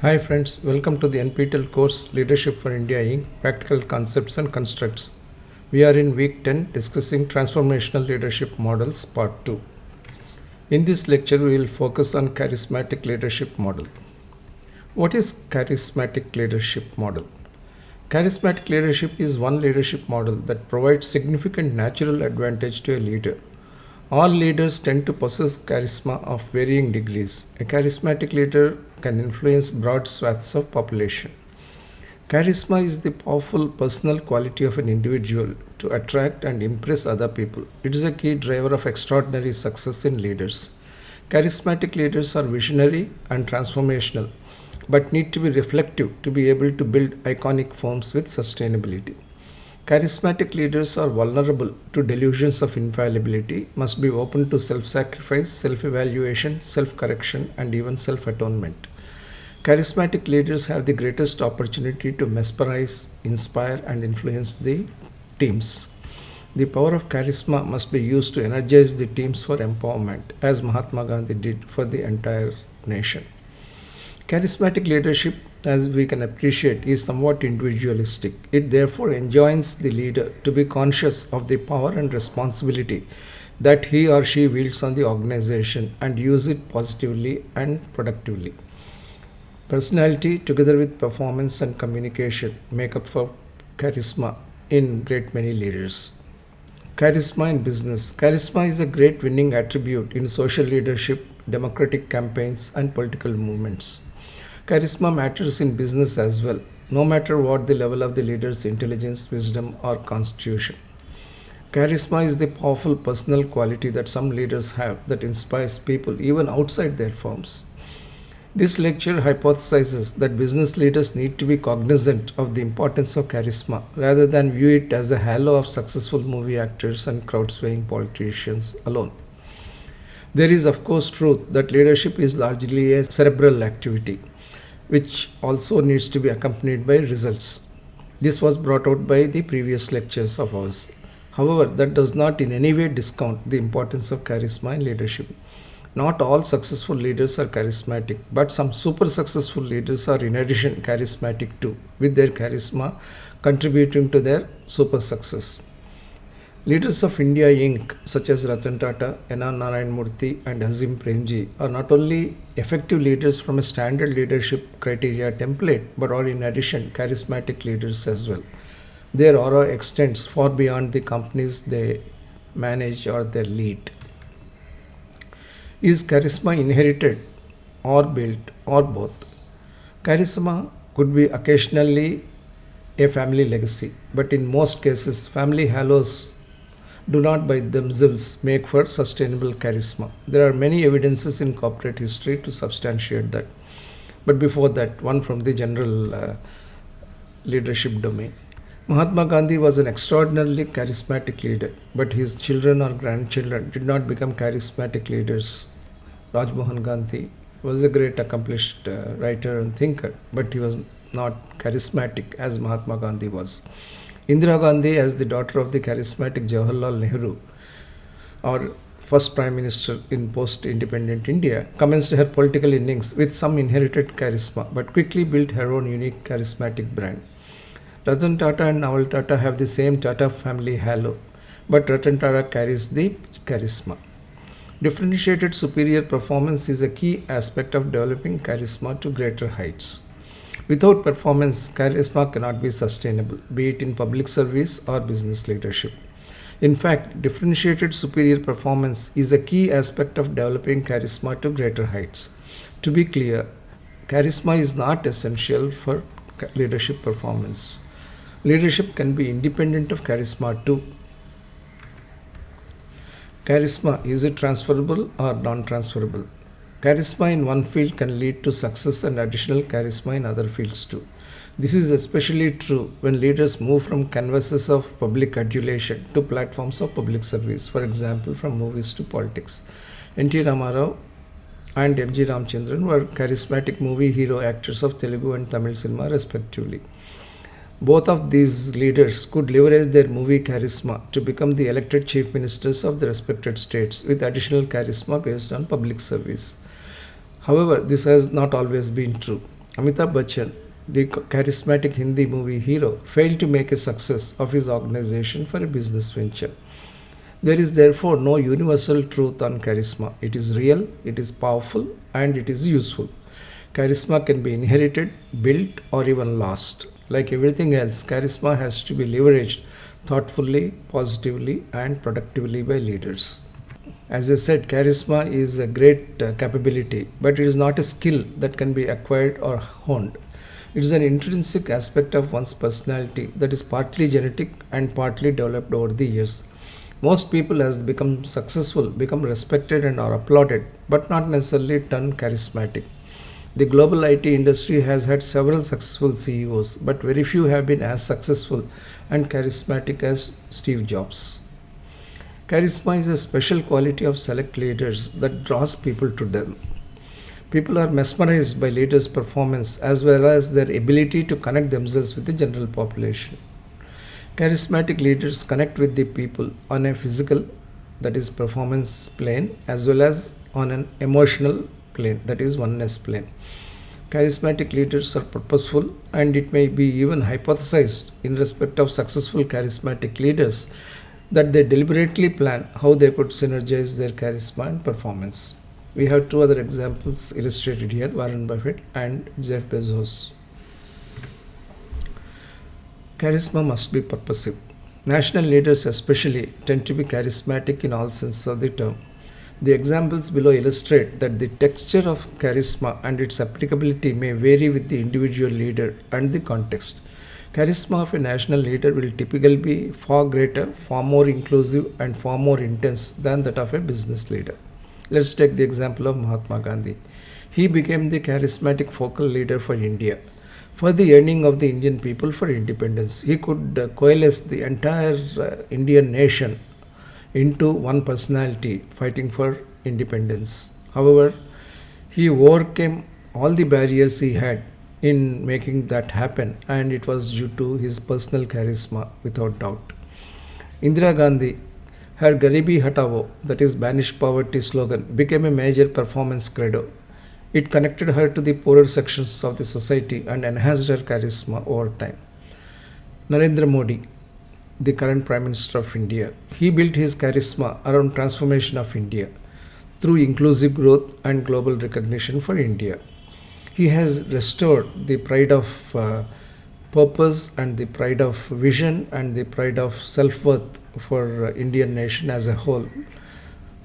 Hi friends, welcome to the NPTEL course Leadership for India Inc. Practical Concepts and Constructs. We are in week 10 discussing transformational leadership models part 2. In this lecture we will focus on charismatic leadership model. What is charismatic leadership model? Charismatic leadership is one leadership model that provides significant natural advantage to a leader. All leaders tend to possess charisma of varying degrees. A charismatic leader can influence broad swaths of population. Charisma is the powerful personal quality of an individual to attract and impress other people. It is a key driver of extraordinary success in leaders. Charismatic leaders are visionary and transformational, but need to be reflective to be able to build iconic firms with sustainability. Charismatic leaders are vulnerable to delusions of infallibility, must be open to self sacrifice, self evaluation, self correction, and even self atonement. Charismatic leaders have the greatest opportunity to mesmerize, inspire, and influence the teams. The power of charisma must be used to energize the teams for empowerment, as Mahatma Gandhi did for the entire nation. Charismatic leadership, as we can appreciate, is somewhat individualistic. It therefore enjoins the leader to be conscious of the power and responsibility that he or she wields on the organization and use it positively and productively. Personality, together with performance and communication, make up for charisma in great many leaders. Charisma in business. Charisma is a great winning attribute in social leadership, democratic campaigns, and political movements. Charisma matters in business as well, no matter what the level of the leader's intelligence, wisdom, or constitution. Charisma is the powerful personal quality that some leaders have that inspires people even outside their firms. This lecture hypothesizes that business leaders need to be cognizant of the importance of charisma rather than view it as a halo of successful movie actors and crowd-swaying politicians alone. There is, of course, truth that leadership is largely a cerebral activity, which also needs to be accompanied by results. This was brought out by the previous lectures of ours. However, that does not in any way discount the importance of charisma in leadership. Not all successful leaders are charismatic, but some super successful leaders are in addition charismatic too, with their charisma contributing to their super success. Leaders of India Inc., such as Ratan Tata, N.R. Narayan Murthy, and Hazim Premji, are not only effective leaders from a standard leadership criteria template, but are in addition charismatic leaders as well. Their aura extends far beyond the companies they manage or they lead. Is charisma inherited or built or both? Charisma could be occasionally a family legacy, but in most cases, family halos do not by themselves make for sustainable charisma. There are many evidences in corporate history to substantiate that. But before that, one from the general leadership domain. Mahatma Gandhi was an extraordinarily charismatic leader, but his children or grandchildren did not become charismatic leaders. Rajmohan Gandhi was a great accomplished writer and thinker, but he was not charismatic as Mahatma Gandhi was. Indira Gandhi, as the daughter of the charismatic Jawaharlal Nehru, our first Prime Minister in post-independent India, commenced her political innings with some inherited charisma, but quickly built her own unique charismatic brand. Ratan Tata and Naval Tata have the same Tata family halo, but Ratan Tata carries the charisma. Differentiated superior performance is a key aspect of developing charisma to greater heights. Without performance, charisma cannot be sustainable, be it in public service or business leadership. In fact, differentiated superior performance is a key aspect of developing charisma to greater heights. To be clear, charisma is not essential for leadership performance. Leadership can be independent of charisma too. Charisma, is it transferable or non-transferable? Charisma in one field can lead to success and additional charisma in other fields too. This is especially true when leaders move from canvases of public adulation to platforms of public service, for example, from movies to politics. N.T. Ramarao and M.G. Ramchandran were charismatic movie hero actors of Telugu and Tamil cinema respectively. Both of these leaders could leverage their movie charisma to become the elected chief ministers of the respected states with additional charisma based on public service. However, this has not always been true. Amitabh Bachchan, the charismatic Hindi movie hero, failed to make a success of his organization for a business venture. There is therefore no universal truth on charisma. It is real, it is powerful, and it is useful. Charisma can be inherited, built, or even lost. Like everything else, charisma has to be leveraged thoughtfully, positively, and productively by leaders. As I said, charisma is a great capability, but it is not a skill that can be acquired or honed. It is an intrinsic aspect of one's personality that is partly genetic and partly developed over the years. Most people, as they become successful, become respected and are applauded, but not necessarily turn charismatic. The global IT industry has had several successful CEOs, but very few have been as successful and charismatic as Steve Jobs. Charisma is a special quality of select leaders that draws people to them. People are mesmerized by leaders' performance as well as their ability to connect themselves with the general population. Charismatic leaders connect with the people on a physical, that is performance plane, as well as on an emotional plane, that is oneness plane. Charismatic leaders are purposeful, and it may be even hypothesized in respect of successful charismatic leaders that they deliberately plan how they could synergize their charisma and performance. We have two other examples illustrated here, Warren Buffett and Jeff Bezos. Charisma must be purposive. National leaders especially tend to be charismatic in all senses of the term. The examples below illustrate that the texture of charisma and its applicability may vary with the individual leader and the context. Charisma of a national leader will typically be far greater, far more inclusive, and far more intense than that of a business leader. Let's take the example of Mahatma Gandhi. He became the charismatic focal leader for India. For the yearning of the Indian people for independence, he could coalesce the entire Indian nation into one personality fighting for independence. However, he overcame all the barriers he had in making that happen, and it was due to his personal charisma without doubt. Indira Gandhi, her Garibi Hatao, that is banish poverty slogan, became a major performance credo. It connected her to the poorer sections of the society and enhanced her charisma over time. Narendra Modi, the current Prime Minister of India, he built his charisma around transformation of India through inclusive growth and global recognition for India. He has restored the pride of purpose and the pride of vision and the pride of self-worth for Indian nation as a whole,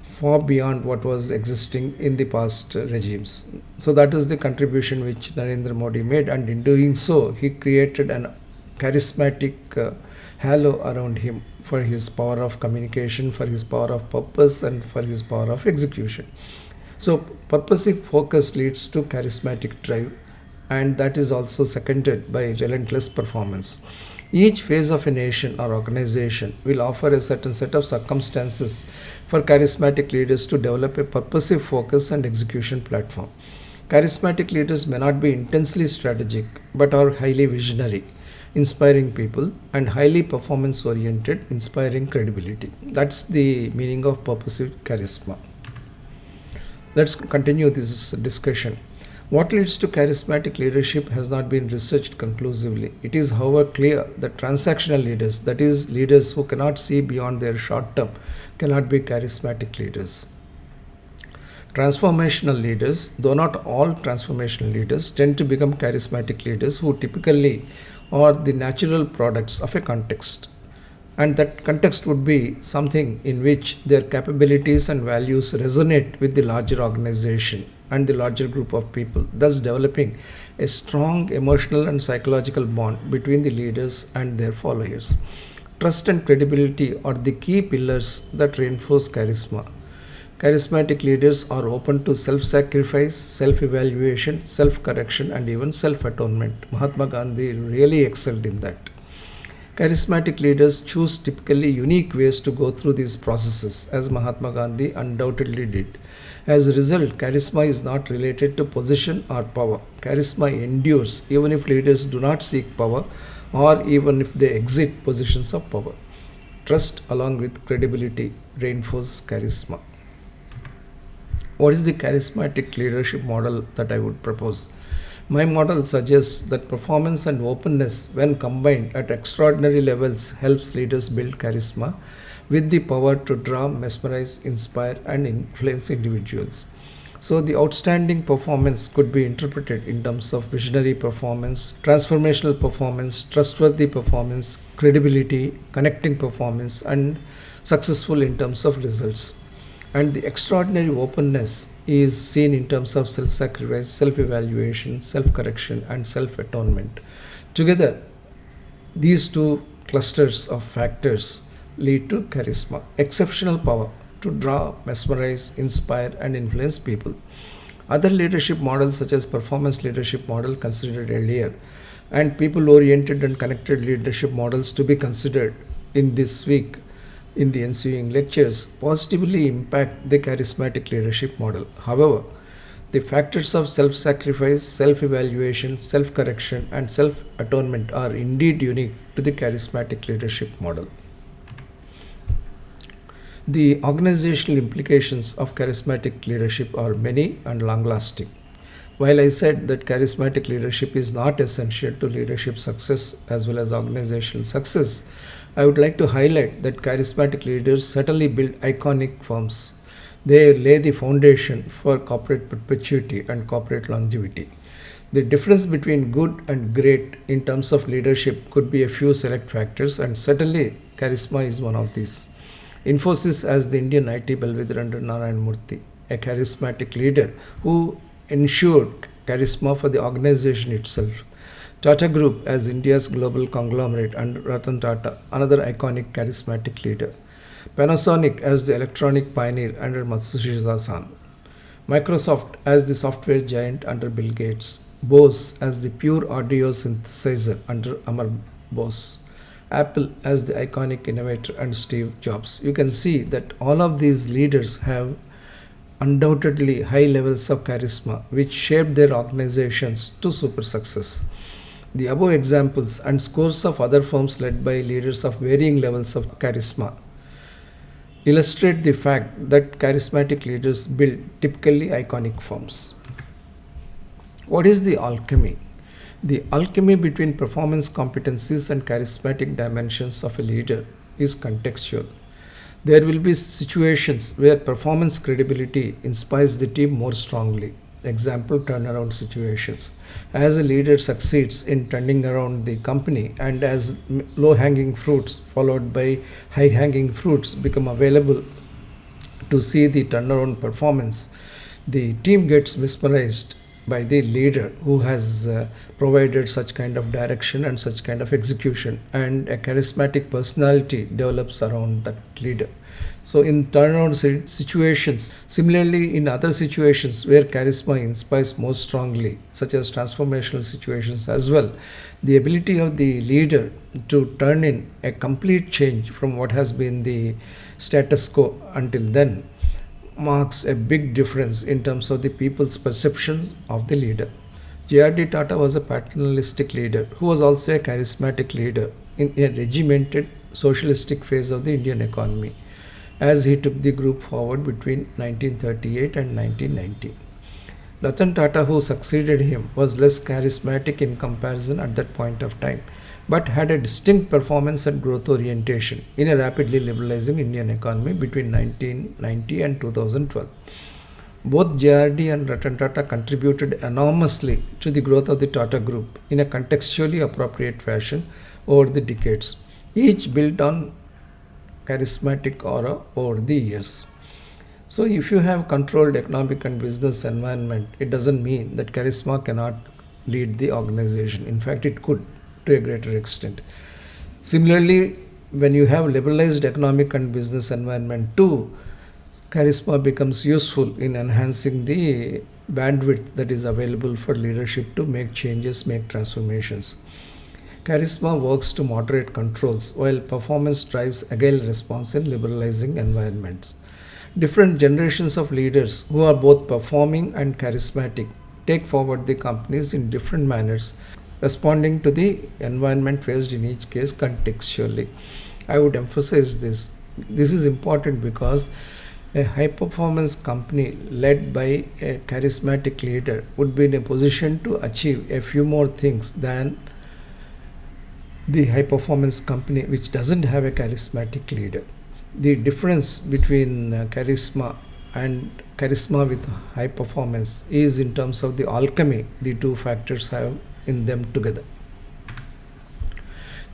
far beyond what was existing in the past regimes. So that is the contribution which Narendra Modi made, and in doing so, he created an charismatic halo around him for his power of communication, for his power of purpose, and for his power of execution. So purposive focus leads to charismatic drive, and that is also seconded by relentless performance. Each phase of a nation or organization will offer a certain set of circumstances for charismatic leaders to develop a purposive focus and execution platform. Charismatic leaders may not be intensely strategic, but are highly visionary, inspiring people, and highly performance oriented, inspiring credibility. That's the meaning of purposive charisma. Let's continue this discussion. What leads to charismatic leadership has not been researched conclusively. It is, however, clear that transactional leaders, that is, leaders who cannot see beyond their short term, cannot be charismatic leaders. Transformational leaders, though not all transformational leaders, tend to become charismatic leaders who typically are the natural products of a context. And that context would be something in which their capabilities and values resonate with the larger organization and the larger group of people, thus developing a strong emotional and psychological bond between the leaders and their followers. Trust and credibility are the key pillars that reinforce charisma. Charismatic leaders are open to self-sacrifice, self-evaluation, self-correction, and even self-atonement. Mahatma Gandhi really excelled in that. Charismatic leaders choose typically unique ways to go through these processes, as Mahatma Gandhi undoubtedly did. As a result, charisma is not related to position or power. Charisma endures even if leaders do not seek power or even if they exit positions of power. Trust along with credibility reinforce charisma. What is the charismatic leadership model that I would propose? My model suggests that performance and openness, when combined at extraordinary levels, helps leaders build charisma with the power to draw, mesmerize, inspire, and influence individuals. So, the outstanding performance could be interpreted in terms of visionary performance, transformational performance, trustworthy performance, credibility, connecting performance, and successful in terms of results. And the extraordinary openness is seen in terms of self sacrifice, self evaluation, self correction, and self atonement. Together, these two clusters of factors lead to charisma, exceptional power to draw, mesmerize, inspire, and influence people. Other leadership models, such as performance leadership model considered earlier, and people oriented and connected leadership models to be considered in this week in the ensuing lectures, positively impact the charismatic leadership model. However, the factors of self sacrifice, self evaluation, self correction, and self atonement are indeed unique to the charismatic leadership model. The organizational implications of charismatic leadership are many and long lasting. While I said that charismatic leadership is not essential to leadership success as well as organizational success, I would like to highlight that charismatic leaders certainly build iconic firms. They lay the foundation for corporate perpetuity and corporate longevity. The difference between good and great in terms of leadership could be a few select factors, and certainly charisma is one of these. Infosys as the Indian IT bellwether under Narayan Murthy, a charismatic leader who ensured charisma for the organization itself. Tata Group as India's global conglomerate under Ratan Tata, another iconic charismatic leader. Panasonic as the electronic pioneer under Matsushita Son. Microsoft as the software giant under Bill Gates. Bose as the pure audio synthesizer under Amar Bose. Apple as the iconic innovator and Steve Jobs. You can see that all of these leaders have undoubtedly high levels of charisma which shaped their organizations to super success. The above examples and scores of other firms led by leaders of varying levels of charisma illustrate the fact that charismatic leaders build typically iconic firms. What is the alchemy? The alchemy between performance competencies and charismatic dimensions of a leader is contextual. There will be situations where performance credibility inspires the team more strongly. Example, turnaround situations. As a leader succeeds in turning around the company and as low-hanging fruits followed by high-hanging fruits become available to see the turnaround performance, the team gets mesmerized by the leader who has provided such kind of direction and such kind of execution, and a charismatic personality develops around that leader. So in turnaround situations, similarly in other situations where charisma inspires more strongly, such as transformational situations as well, the ability of the leader to turn in a complete change from what has been the status quo until then marks a big difference in terms of the people's perception of the leader. J.R.D. Tata was a paternalistic leader who was also a charismatic leader in a regimented socialistic phase of the Indian economy, as he took the group forward between 1938 and 1990. Ratan Tata, who succeeded him, was less charismatic in comparison at that point of time, but had a distinct performance and growth orientation in a rapidly liberalizing Indian economy between 1990 and 2012. Both JRD and Ratan Tata contributed enormously to the growth of the Tata Group in a contextually appropriate fashion over the decades, each built on charismatic aura over the years. So if you have controlled economic and business environment, it doesn't mean that charisma cannot lead the organization. In fact, it could to a greater extent. Similarly, when you have liberalized economic and business environment too, charisma becomes useful in enhancing the bandwidth that is available for leadership to make changes, make transformations. Charisma works to moderate controls while performance drives agile response in liberalizing environments. Different generations of leaders who are both performing and charismatic take forward the companies in different manners, responding to the environment faced in each case contextually. I would emphasize this. This is important because A high performance company led by a charismatic leader would be in a position to achieve a few more things than the high performance company which doesn't have a charismatic leader. The difference between charisma with high performance is in terms of the alchemy the two factors have in them together.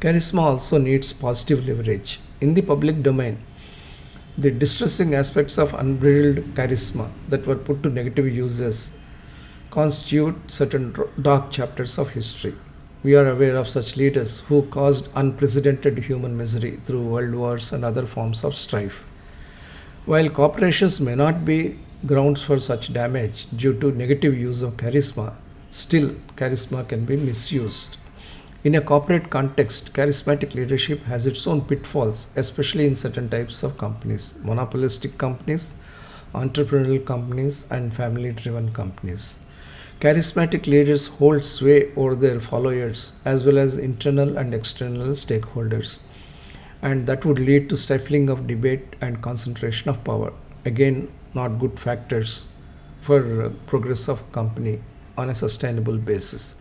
Charisma also needs positive leverage. In the public domain, the distressing aspects of unbridled charisma that were put to negative uses constitute certain dark chapters of history. We are aware of such leaders who caused unprecedented human misery through world wars and other forms of strife. While corporations may not be grounds for such damage due to negative use of charisma, still charisma can be misused. In a corporate context, charismatic leadership has its own pitfalls, especially in certain types of companies: monopolistic companies, entrepreneurial companies, and family driven companies. Charismatic leaders hold sway over their followers as well as internal and external stakeholders, and that would lead to stifling of debate and concentration of power. Again, not good factors for progress of company on a sustainable basis.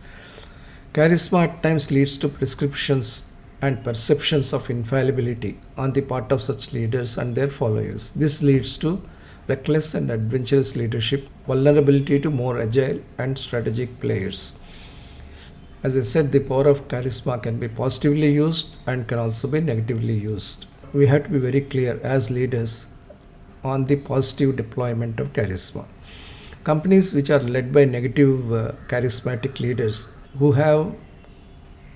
Charisma at times leads to prescriptions and perceptions of infallibility on the part of such leaders and their followers. This leads to reckless and adventurous leadership, vulnerability to more agile and strategic players. As I said, the power of charisma can be positively used and can also be negatively used. We have to be very clear as leaders on the positive deployment of charisma. Companies which are led by negative charismatic leaders who have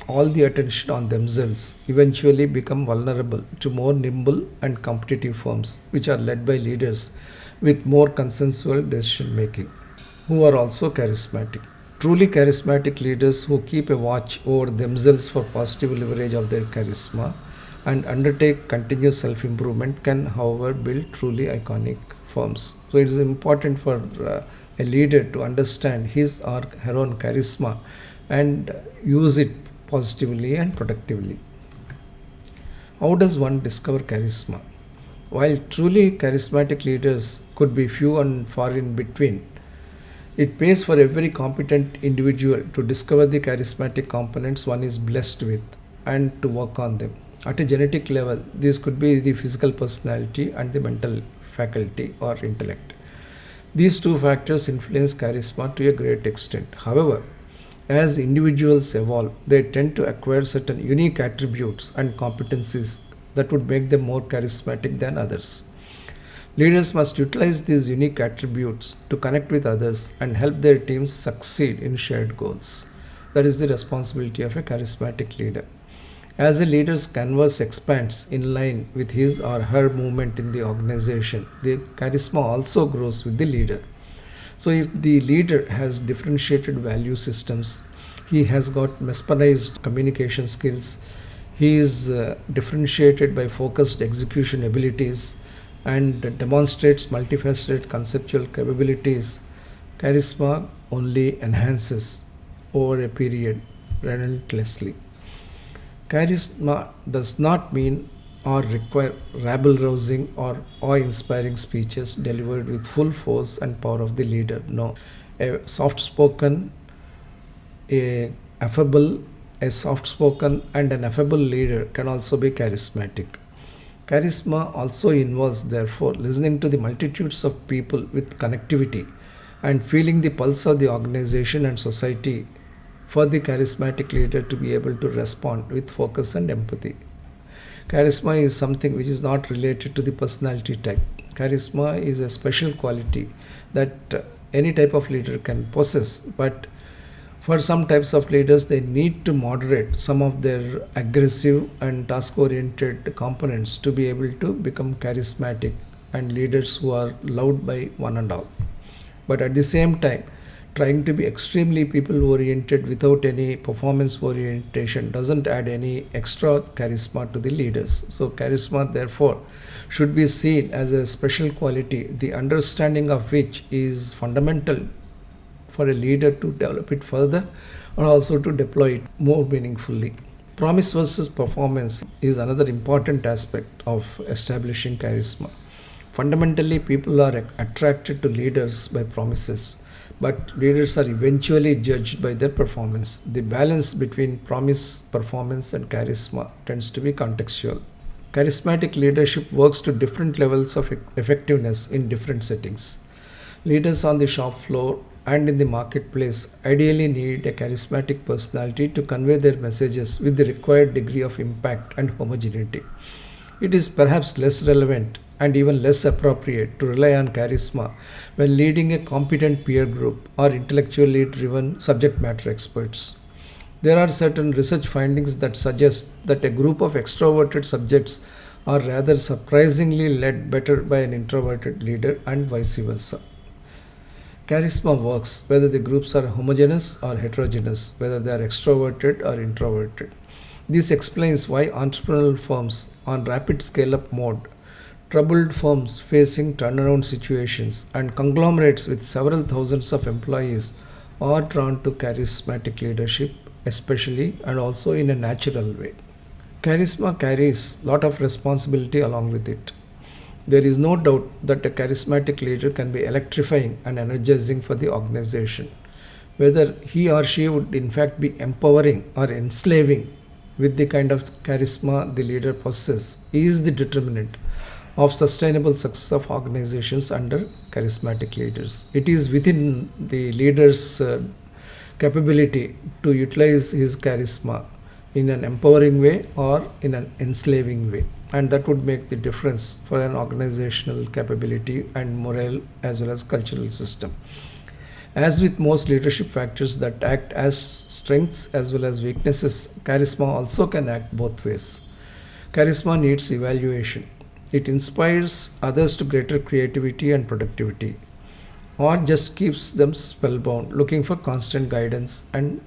all the attention on themselves eventually become vulnerable to more nimble and competitive firms which are led by leaders with more consensual decision making, who are also charismatic. Truly charismatic leaders who keep a watch over themselves for positive leverage of their charisma and undertake continuous self improvement can, however, build truly iconic firms. So it is important for a leader to understand his or her own charisma and use it positively and productively. How does one discover charisma? While truly charismatic leaders could be few and far in between, it pays for every competent individual to discover the charismatic components one is blessed with and to work on them. At a genetic level, this could be the physical personality and the mental faculty or intellect. These two factors influence charisma to a great extent. However, as individuals evolve, they tend to acquire certain unique attributes and competencies that would make them more charismatic than others. Leaders must utilize these unique attributes to connect with others and help their teams succeed in shared goals. That is the responsibility of a charismatic leader. As a leader's canvas expands in line with his or her movement in the organization, the charisma also grows with the leader. So, if the leader has differentiated value systems, he has got mesmerized communication skills, he is differentiated by focused execution abilities, and demonstrates multifaceted conceptual capabilities, charisma only enhances over a period relentlessly. Charisma does not mean or require rabble-rousing or awe-inspiring speeches delivered with full force and power of the leader. No, a soft-spoken, a affable, a soft-spoken and an affable leader can also be charismatic. Charisma also involves, therefore, listening to the multitudes of people with connectivity and feeling the pulse of the organization and society for the charismatic leader to be able to respond with focus and empathy. Charisma is something which is not related to the personality type. Charisma is a special quality that any type of leader can possess, but for some types of leaders, they need to moderate some of their aggressive and task oriented components to be able to become charismatic and leaders who are loved by one and all. But at the same time, trying to be extremely people oriented without any performance orientation doesn't add any extra charisma to the leaders. So, charisma, therefore, should be seen as a special quality, the understanding of which is fundamental for a leader to develop it further or also to deploy it more meaningfully. Promise versus performance is another important aspect of establishing charisma. Fundamentally, people are attracted to leaders by promises, but leaders are eventually judged by their performance. The balance between promise, performance, and charisma tends to be contextual. Charismatic leadership works to different levels of effectiveness in different settings. Leaders on the shop floor and in the marketplace ideally need a charismatic personality to convey their messages with the required degree of impact and homogeneity. It is perhaps less relevant and even less appropriate to rely on charisma when leading a competent peer group or intellectually driven subject matter experts. There are certain research findings that suggest that a group of extroverted subjects are rather surprisingly led better by an introverted leader and vice versa. Charisma works whether the groups are homogeneous or heterogeneous, whether they are extroverted or introverted. This explains why entrepreneurial firms on rapid scale up mode, troubled firms facing turnaround situations, and conglomerates with several thousands of employees are drawn to charismatic leadership, especially and also in a natural way. Charisma carries a lot of responsibility along with it. There is no doubt that a charismatic leader can be electrifying and energizing for the organization. Whether he or she would in fact be empowering or enslaving with the kind of charisma the leader possesses is the determinant of sustainable success of organizations under charismatic leaders. It is within the leader's capability to utilize his charisma in an empowering way or in an enslaving way, and that would make the difference for an organizational capability and morale as well as cultural system. As with most leadership factors that act as strengths as well as weaknesses, charisma also can act both ways. Charisma needs evaluation. It inspires others to greater creativity and productivity, or just keeps them spellbound, looking for constant guidance and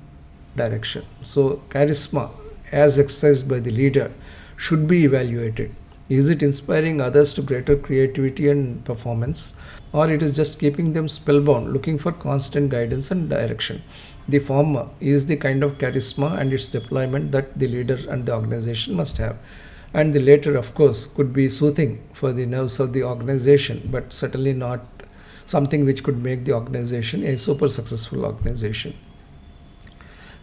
direction. So, charisma, as exercised by the leader, should be evaluated. Is it inspiring others to greater creativity and performance, or it is just keeping them spellbound, looking for constant guidance and direction? The former is the kind of charisma and its deployment that the leader and the organization must have. And the latter, of course, could be soothing for the nerves of the organization, but certainly not something which could make the organization a super successful organization.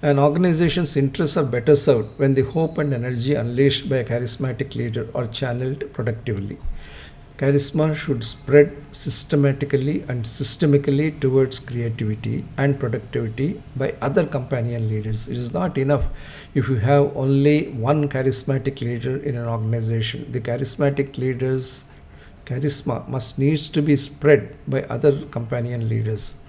An organization's interests are better served when the hope and energy unleashed by a charismatic leader are channeled productively. Charisma should spread systematically and systemically towards creativity and productivity by other companion leaders. It is not enough if you have only one charismatic leader in an organization. The charismatic leader's charisma must needs to be spread by other companion leaders.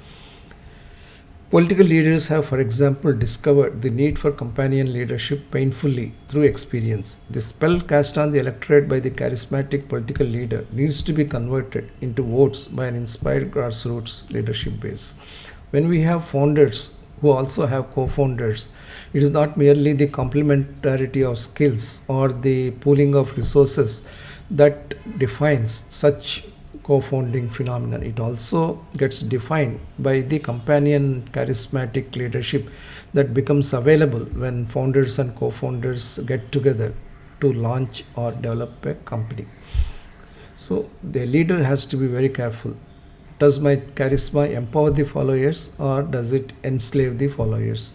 Political leaders have, for example, discovered the need for companion leadership painfully through experience. The spell cast on the electorate by the charismatic political leader needs to be converted into votes by an inspired grassroots leadership base. When we have founders who also have co-founders, it is not merely the complementarity of skills or the pooling of resources that defines such co-founding phenomenon. It also gets defined by the companion charismatic leadership that becomes available when founders and co-founders get together to launch or develop a company. So the leader has to be very careful. Does my charisma empower the followers or does it enslave the followers?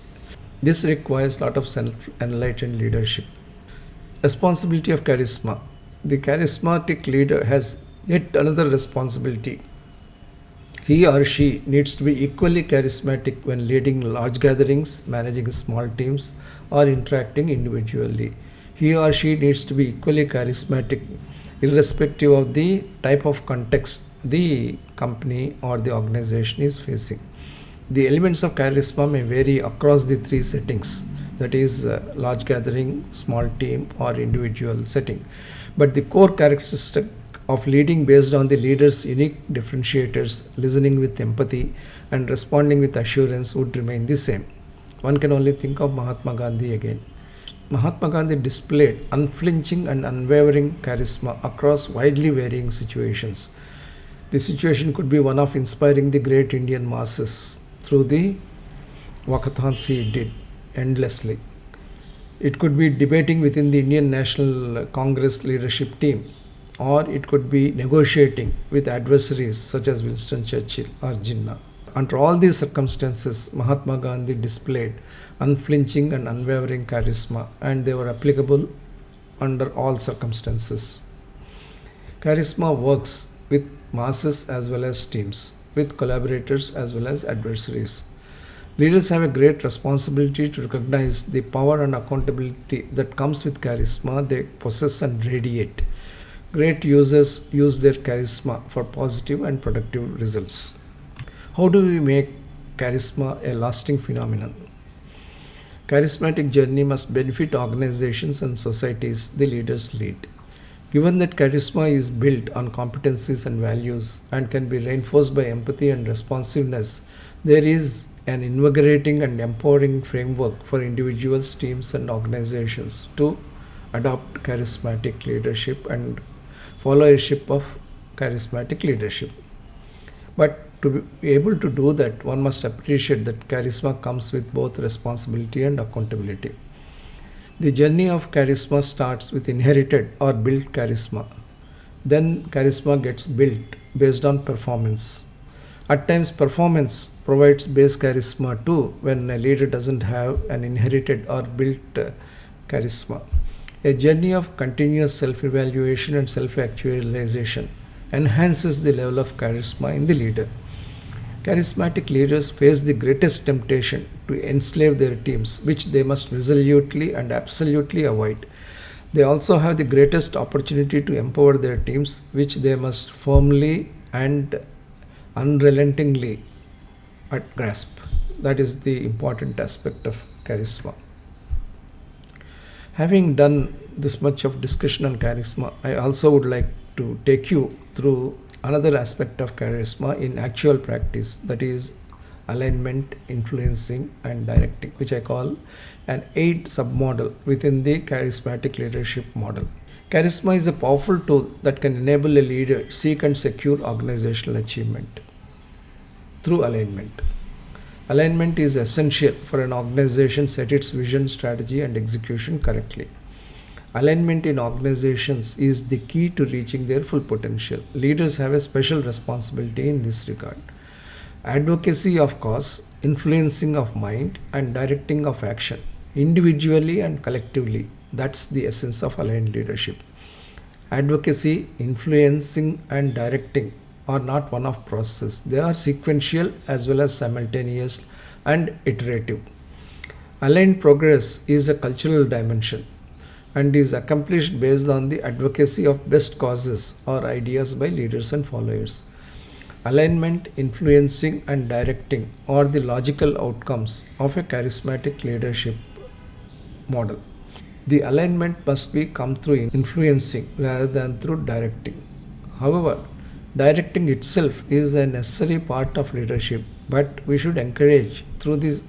This requires a lot of self-enlightened leadership. Responsibility of charisma. The charismatic leader has yet another responsibility. He or she needs to be equally charismatic when leading large gatherings, managing small teams, or interacting individually. He or she needs to be equally charismatic irrespective of the type of context the company or the organization is facing. The elements of charisma may vary across the three settings, that is, large gathering, small team, or individual setting. But the core characteristic of leading based on the leader's unique differentiators, listening with empathy and responding with assurance would remain the same. One can only think of Mahatma Gandhi again. Mahatma Gandhi displayed unflinching and unwavering charisma across widely varying situations. The situation could be one of inspiring the great Indian masses through the walkathons he did endlessly. It could be debating within the Indian National Congress leadership team or it could be negotiating with adversaries such as Winston Churchill or Jinnah. Under all these circumstances, Mahatma Gandhi displayed unflinching and unwavering charisma, and they were applicable under all circumstances. Charisma works with masses as well as teams, with collaborators as well as adversaries. Leaders have a great responsibility to recognize the power and accountability that comes with charisma they possess and radiate. Great users use their charisma for positive and productive results. How do we make charisma a lasting phenomenon? Charismatic journey must benefit organizations and societies the leaders lead. Given that charisma is built on competencies and values and can be reinforced by empathy and responsiveness, there is an invigorating and empowering framework for individuals, teams, and organizations to adopt charismatic leadership and followership of charismatic leadership. But to be able to do that, one must appreciate that charisma comes with both responsibility and accountability. The journey of charisma starts with inherited or built charisma. Then charisma gets built based on performance. At times, performance provides base charisma too when a leader doesn't have an inherited or built charisma. A journey of continuous self evaluation and self actualization enhances the level of charisma in the leader. Charismatic leaders face the greatest temptation to enslave their teams, which they must resolutely and absolutely avoid. They also have the greatest opportunity to empower their teams, which they must firmly and unrelentingly grasp. That is the important aspect of charisma. Having done this much of discussion on charisma, I also would like to take you through another aspect of charisma in actual practice, that is alignment, influencing, and directing, which I call an 8 submodel within the charismatic leadership model. Charisma is a powerful tool that can enable a leader seek and secure organizational achievement through alignment. Alignment is essential for an organization set its vision, strategy, and execution correctly. Alignment in organizations is the key to reaching their full potential. Leaders have a special responsibility in this regard. Advocacy of cause, influencing of mind, and directing of action, individually and collectively. That's the essence of aligned leadership. Advocacy, influencing, and directing are not one-off processes. They are sequential as well as simultaneous and iterative. Aligned progress is a cultural dimension and is accomplished based on the advocacy of best causes or ideas by leaders and followers. Alignment, influencing, and directing are the logical outcomes of a charismatic leadership model. The alignment must be come through influencing rather than through directing. However, directing itself is a necessary part of leadership, but we should encourage through this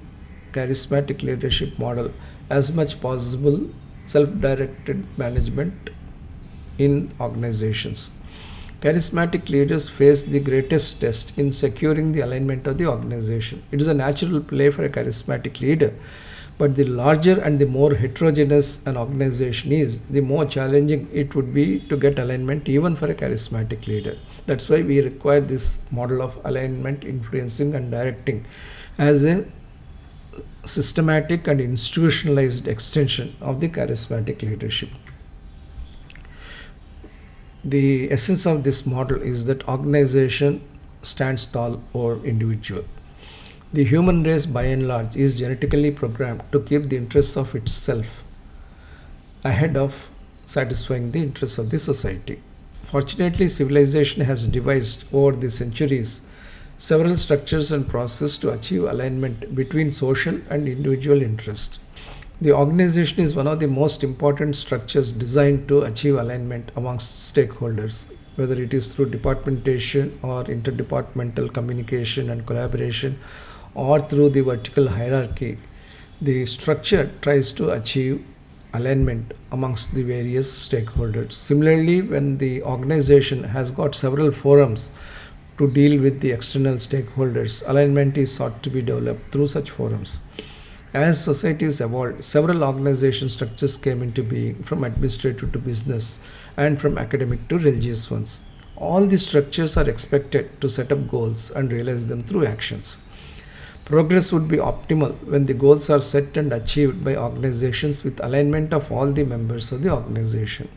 charismatic leadership model as much possible self-directed management in organizations. Charismatic leaders face the greatest test in securing the alignment of the organization. It is a natural play for a charismatic leader, but the larger and the more heterogeneous an organization is, the more challenging it would be to get alignment even for a charismatic leader. That's why we require this model of alignment, influencing, and directing as a systematic and institutionalized extension of the charismatic leadership. The essence of this model is that organization stands tall over individual. The human race by and large is genetically programmed to keep the interests of itself ahead of satisfying the interests of the society. Fortunately, civilization has devised over the centuries several structures and processes to achieve alignment between social and individual interest. The organization is one of the most important structures designed to achieve alignment amongst stakeholders, whether it is through departmentation or interdepartmental communication and collaboration or through the vertical hierarchy. The structure tries to achieve alignment amongst the various stakeholders. Similarly, when the organization has got several forums to deal with the external stakeholders, alignment is sought to be developed through such forums. As societies evolved, several organization structures came into being, from administrative to business and from academic to religious ones. All these structures are expected to set up goals and realize them through actions. Progress would be optimal when the goals are set and achieved by organizations with alignment of all the members of the organization.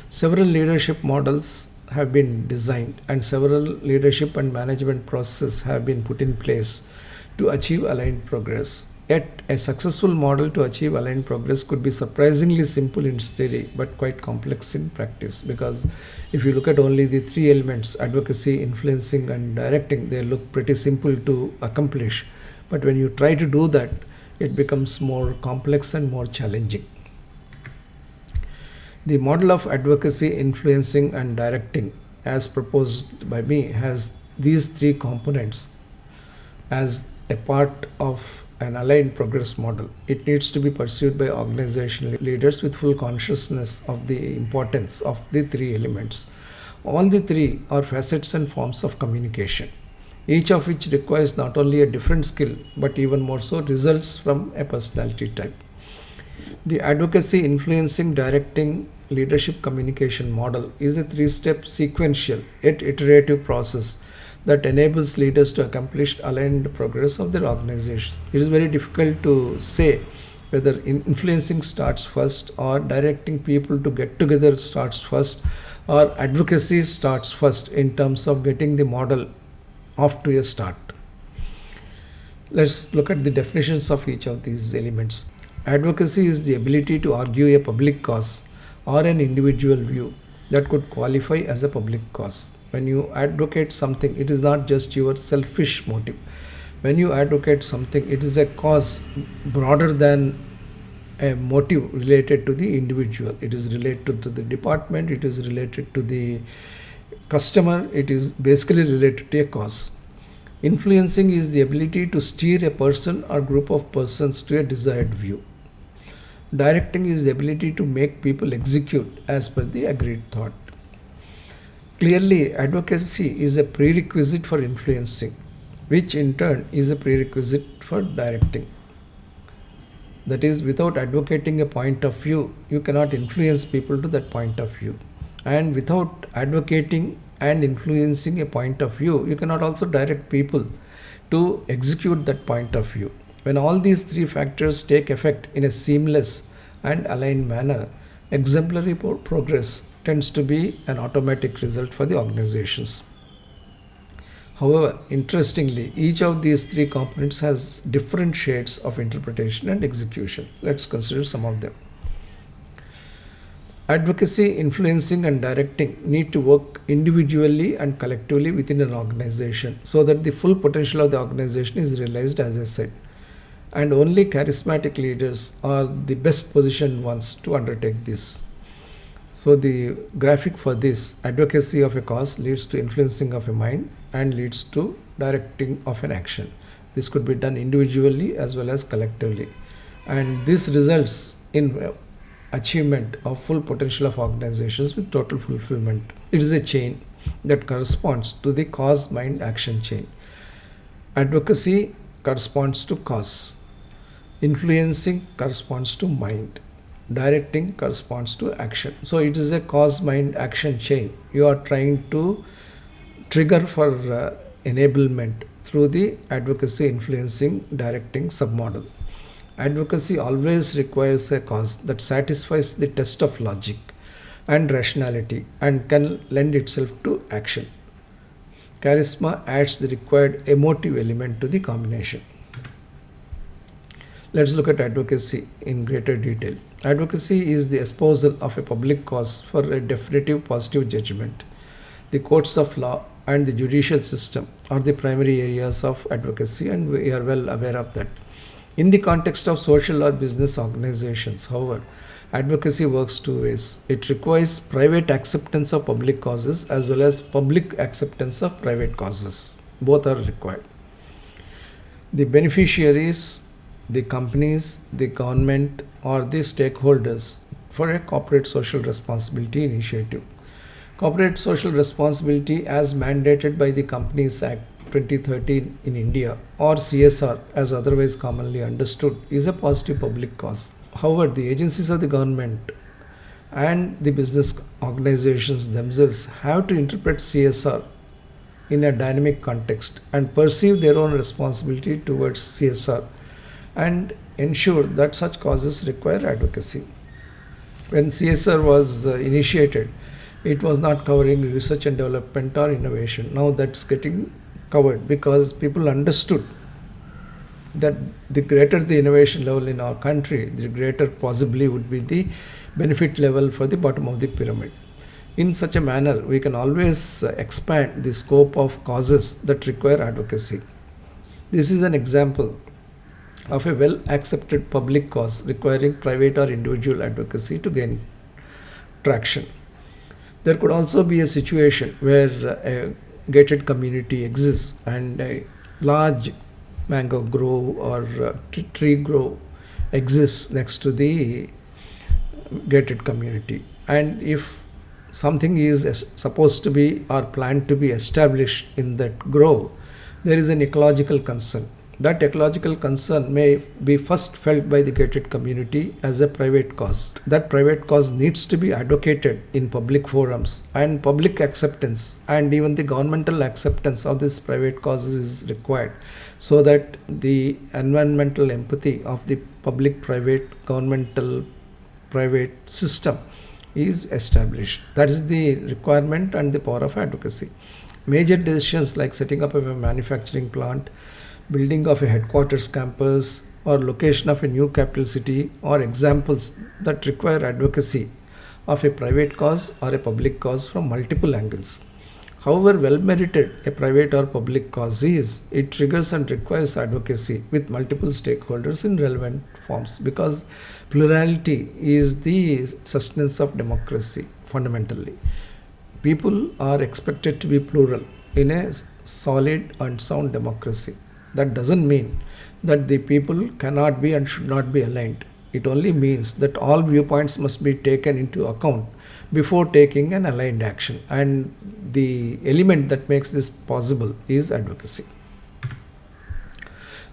Several leadership models have been designed and several leadership and management processes have been put in place to achieve aligned progress. Yet, a successful model to achieve aligned progress could be surprisingly simple in theory but quite complex in practice, because if you look at only the three elements, advocacy, influencing, and directing, they look pretty simple to accomplish. But when you try to do that, it becomes more complex and more challenging. The model of advocacy, influencing, and directing, as proposed by me, has these three components as a part of an aligned progress model. It needs to be pursued by organizational leaders with full consciousness of the importance of the three elements. All the three are facets and forms of communication, each of which requires not only a different skill but even more so results from a personality type. The advocacy, influencing, directing, leadership communication model is a three-step sequential yet iterative process that enables leaders to accomplish aligned progress of their organization. It is very difficult to say whether influencing starts first or directing people to get together starts first or advocacy starts first in terms of getting the model off to a start. Let's look at the definitions of each of these elements. Advocacy is the ability to argue a public cause or an individual view that could qualify as a public cause. When you advocate something, it is not just your selfish motive. When you advocate something, it is a cause broader than a motive related to the individual. It is related to the department, it is related to the customer, it is basically related to a cause. Influencing is the ability to steer a person or group of persons to a desired view. Directing is the ability to make people execute as per the agreed thought. Clearly, advocacy is a prerequisite for influencing, which in turn is a prerequisite for directing. That is, without advocating a point of view, you cannot influence people to that point of view. And without advocating and influencing a point of view, you cannot also direct people to execute that point of view. When all these three factors take effect in a seamless and aligned manner, exemplary progress tends to be an automatic result for the organizations. However, interestingly, each of these three components has different shades of interpretation and execution. Let's consider some of them. Advocacy, influencing, and directing need to work individually and collectively within an organization so that the full potential of the organization is realized, as I said. And only charismatic leaders are the best positioned ones to undertake this. So the graphic for this, advocacy of a cause leads to influencing of a mind and leads to directing of an action. This could be done individually as well as collectively. And this results in achievement of full potential of organizations with total fulfillment. It is a chain that corresponds to the cause-mind-action chain. Advocacy corresponds to cause. Influencing corresponds to mind. Directing corresponds to action. So it is a cause-mind-action chain. You are trying to trigger for enablement through the advocacy, influencing, directing submodel. Advocacy always requires a cause that satisfies the test of logic and rationality and can lend itself to action. Charisma adds the required emotive element to the combination. Let's look at advocacy in greater detail. Advocacy is the espousal of a public cause for a definitive positive judgment. The courts of law and the judicial system are the primary areas of advocacy, and we are well aware of that. In the context of social or business organizations, however, advocacy works two ways. It requires private acceptance of public causes as well as public acceptance of private causes. Both are required. The beneficiaries, the companies, the government, or the stakeholders for a corporate social responsibility initiative. Corporate social responsibility, as mandated by the Companies Act 2013 in India, or CSR as otherwise commonly understood, is a positive public cause. However, the agencies of the government and the business organizations themselves have to interpret CSR in a dynamic context and perceive their own responsibility towards CSR and ensure that such causes require advocacy. When CSR was initiated, it was not covering research and development or innovation. Now that's getting covered because people understood that the greater the innovation level in our country, the greater possibly would be the benefit level for the bottom of the pyramid. In such a manner, we can always expand the scope of causes that require advocacy. This is an example of a well accepted public cause requiring private or individual advocacy to gain traction. There could also be a situation where a gated community exists and a large mango grove or tree grove exists next to the gated community, and if something is supposed to be or planned to be established in that grove, there is an ecological concern. That ecological concern may be first felt by the gated community as a private cause. That private cause needs to be advocated in public forums, and public acceptance and even the governmental acceptance of this private cause is required, so that the environmental empathy of the public, private, governmental, private system is established. That is the requirement and the power of advocacy. Major decisions like setting up of a manufacturing plant, building of a headquarters campus, or location of a new capital city are examples that require advocacy of a private cause or a public cause from multiple angles. However well merited a private or public cause is, it triggers and requires advocacy with multiple stakeholders in relevant forms, because plurality is the sustenance of democracy fundamentally. People are expected to be plural in a solid and sound democracy. That doesn't mean that the people cannot be and should not be aligned. It only means that all viewpoints must be taken into account before taking an aligned action, and the element that makes this possible is advocacy.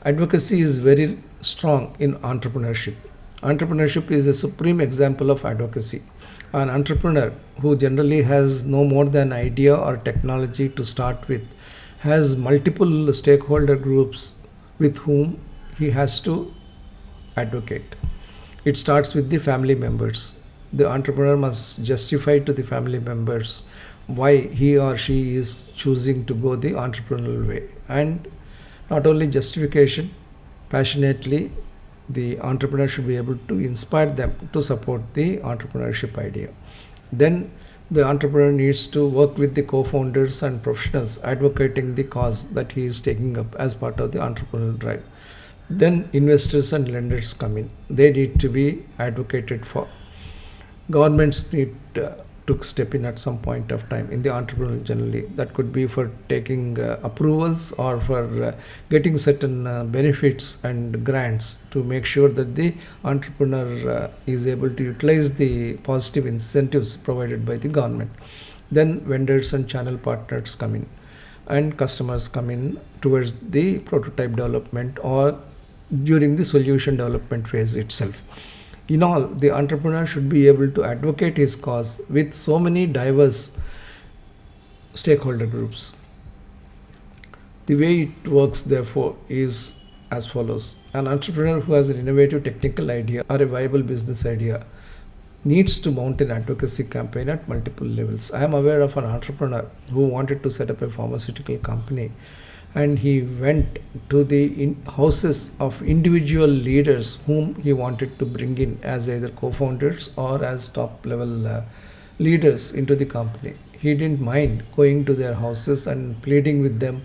Advocacy is very strong in entrepreneurship. Entrepreneurship is a supreme example of advocacy. An entrepreneur who generally has no more than idea or technology to start with has multiple stakeholder groups with whom he has to advocate. It starts with the family members. The entrepreneur must justify to the family members why he or she is choosing to go the entrepreneurial way. And not only justification, passionately, the entrepreneur should be able to inspire them to support the entrepreneurship idea. Then the entrepreneur needs to work with the co-founders and professionals advocating the cause that he is taking up as part of the entrepreneurial drive. Then investors and lenders come in. They need to be advocated for. Governments need to step in at some point of time in the entrepreneurial generally. That could be for taking approvals or for getting certain benefits and grants to make sure that the entrepreneur is able to utilize the positive incentives provided by the government. Then vendors and channel partners come in, and customers come in towards the prototype development or during the solution development phase itself. In all, the entrepreneur should be able to advocate his cause with so many diverse stakeholder groups. The way it works, therefore, is as follows. An entrepreneur who has an innovative technical idea or a viable business idea needs to mount an advocacy campaign at multiple levels. I am aware of an entrepreneur who wanted to set up a pharmaceutical company, and he went to the houses of individual leaders whom he wanted to bring in as either co-founders or as top level leaders into the company. He didn't mind going to their houses and pleading with them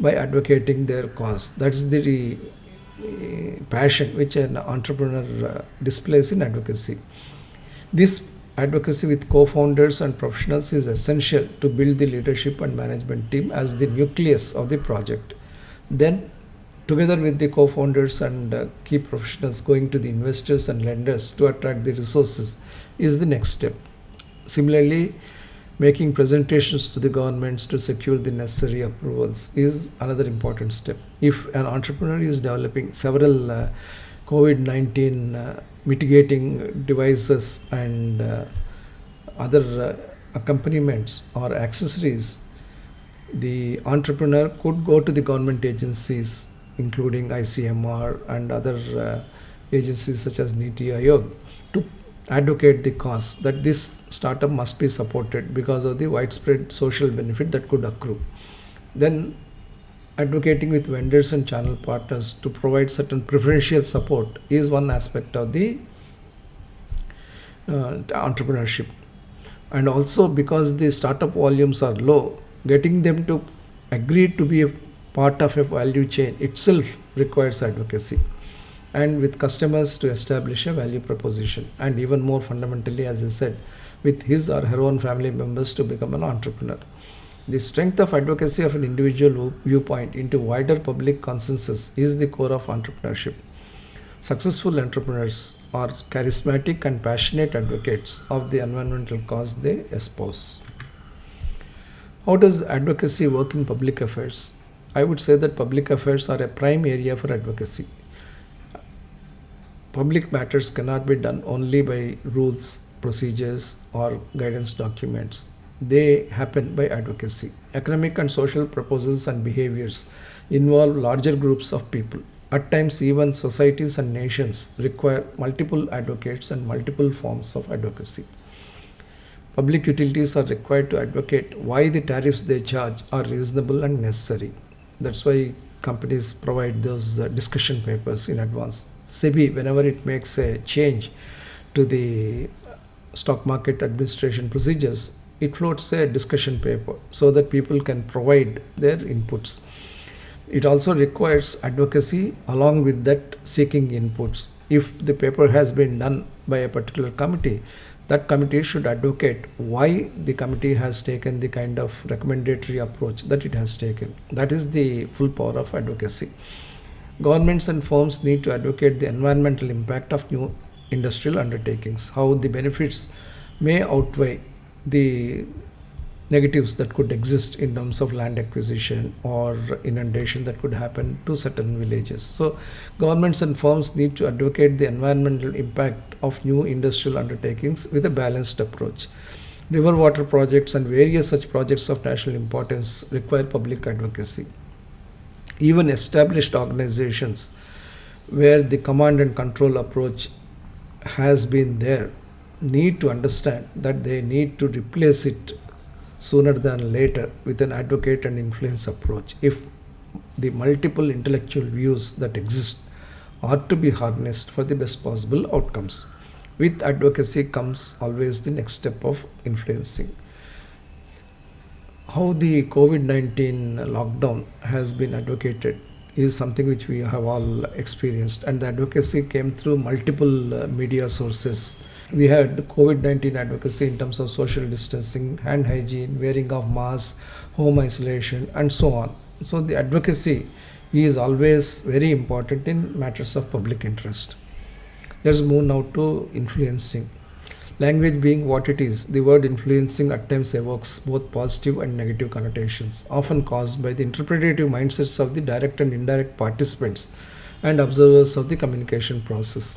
by advocating their cause. That's the passion which an entrepreneur displays in advocacy. This advocacy with co-founders and professionals is essential to build the leadership and management team as the nucleus of the project. Then, together with the co-founders and key professionals, going to the investors and lenders to attract the resources is the next step. Similarly, Making presentations to the governments to secure the necessary approvals is another important step. If an entrepreneur is developing several COVID-19 mitigating devices and other accompaniments or accessories, the entrepreneur could go to the government agencies, including ICMR and other agencies such as NITI Aayog, to advocate the cause that this startup must be supported because of the widespread social benefit that could accrue. Then advocating with vendors and channel partners to provide certain preferential support is one aspect of the entrepreneurship. And also, because the startup volumes are low, getting them to agree to be a part of a value chain itself requires advocacy, and with customers to establish a value proposition, and even more fundamentally, as I said, with his or her own family members to become an entrepreneur. The strength of advocacy of an individual viewpoint into wider public consensus is the core of entrepreneurship. Successful entrepreneurs are charismatic and passionate advocates of the environmental cause they espouse. How does advocacy work in public affairs? I would say that public affairs are a prime area for advocacy. Public matters cannot be done only by rules, procedures, or guidance documents. They happen by advocacy. Economic and social proposals and behaviors involve larger groups of people. At times, even societies and nations require multiple advocates and multiple forms of advocacy. Public utilities are required to advocate why the tariffs they charge are reasonable and necessary. That's why companies provide those discussion papers in advance. SEBI, whenever it makes a change to the stock market administration procedures, it floats a discussion paper so that people can provide their inputs. It also requires advocacy along with that seeking inputs. If the paper has been done by a particular committee, that committee should advocate why the committee has taken the kind of recommendatory approach that it has taken. That is the full power of advocacy. Governments and firms need to advocate the environmental impact of new industrial undertakings, how the benefits may outweigh the negatives that could exist in terms of land acquisition or inundation that could happen to certain villages. So governments and firms need to advocate the environmental impact of new industrial undertakings with a balanced approach. River water projects and various such projects of national importance require public advocacy. Even established organizations where the command and control approach has been there need to understand that they need to replace it sooner than later with an advocate and influence approach if the multiple intellectual views that exist are to be harnessed for the best possible outcomes. With advocacy comes always the next step of influencing. How the COVID-19 lockdown has been advocated is something which we have all experienced, and the advocacy came through multiple media sources. We had COVID-19 advocacy in terms of social distancing, hand hygiene, wearing of masks, home isolation, and so on. So the advocacy is always very important in matters of public interest. Let's move now to influencing. Language being what it is, the word influencing at times evokes both positive and negative connotations, often caused by the interpretative mindsets of the direct and indirect participants and observers of the communication process.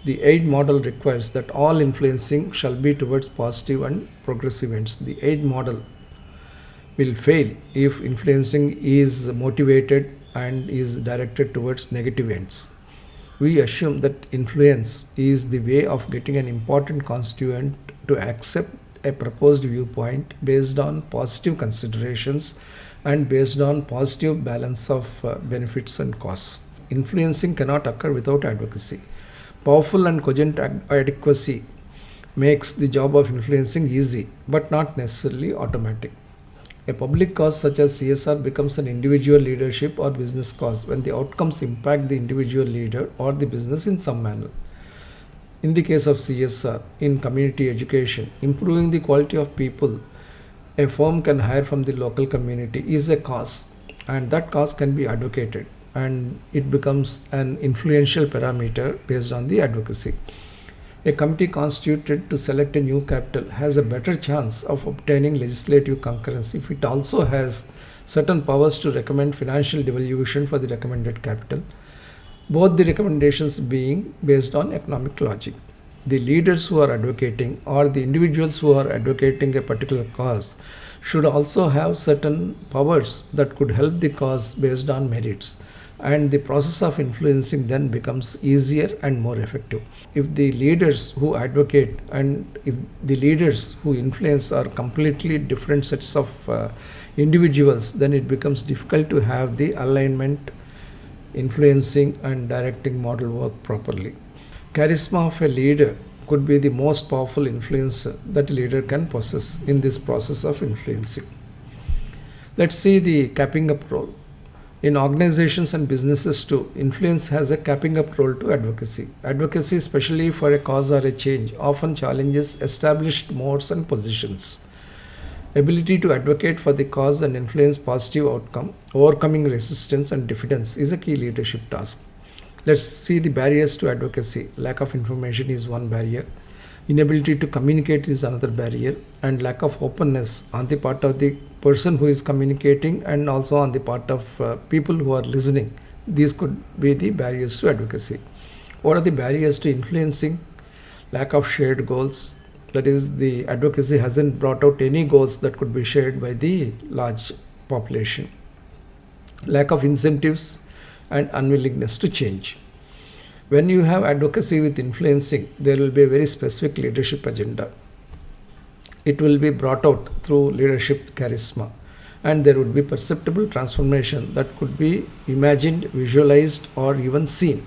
The aid model requires that all influencing shall be towards positive and progressive ends. The aid model will fail if influencing is motivated and is directed towards negative ends. We assume that influence is the way of getting an important constituent to accept a proposed viewpoint based on positive considerations and based on positive balance of benefits and costs. Influencing cannot occur without advocacy. Powerful and cogent adequacy makes the job of influencing easy, but not necessarily automatic. A public cause such as CSR becomes an individual leadership or business cause when the outcomes impact the individual leader or the business in some manner. In the case of CSR, in community education, improving the quality of people a firm can hire from the local community is a cause, and that cause can be advocated, and it becomes an influential parameter based on the advocacy. A committee constituted to select a new capital has a better chance of obtaining legislative concurrence if it also has certain powers to recommend financial devolution for the recommended capital, both the recommendations being based on economic logic. The leaders who are advocating or the individuals who are advocating a particular cause should also have certain powers that could help the cause based on merits, and the process of influencing then becomes easier and more effective. If the leaders who advocate and if the leaders who influence are completely different sets of individuals, then it becomes difficult to have the alignment, influencing and directing model work properly. Charisma of a leader could be the most powerful influencer that a leader can possess in this process of influencing. Let's see the capping up role. In organizations and businesses too, influence has a capping up role to advocacy. Advocacy, especially for a cause or a change, often challenges established modes and positions. Ability to advocate for the cause and influence positive outcome, overcoming resistance and diffidence is a key leadership task. Let's see the barriers to advocacy. Lack of information is one barrier. Inability to communicate is another barrier, and lack of openness on the part of the person who is communicating and also on the part of people who are listening. These could be the barriers to advocacy. What are the barriers to influencing? Lack of shared goals. That is, the advocacy hasn't brought out any goals that could be shared by the large population. Lack of incentives and unwillingness to change. When you have advocacy with influencing, there will be a very specific leadership agenda. It will be brought out through leadership charisma, and there would be perceptible transformation that could be imagined, visualized, or even seen.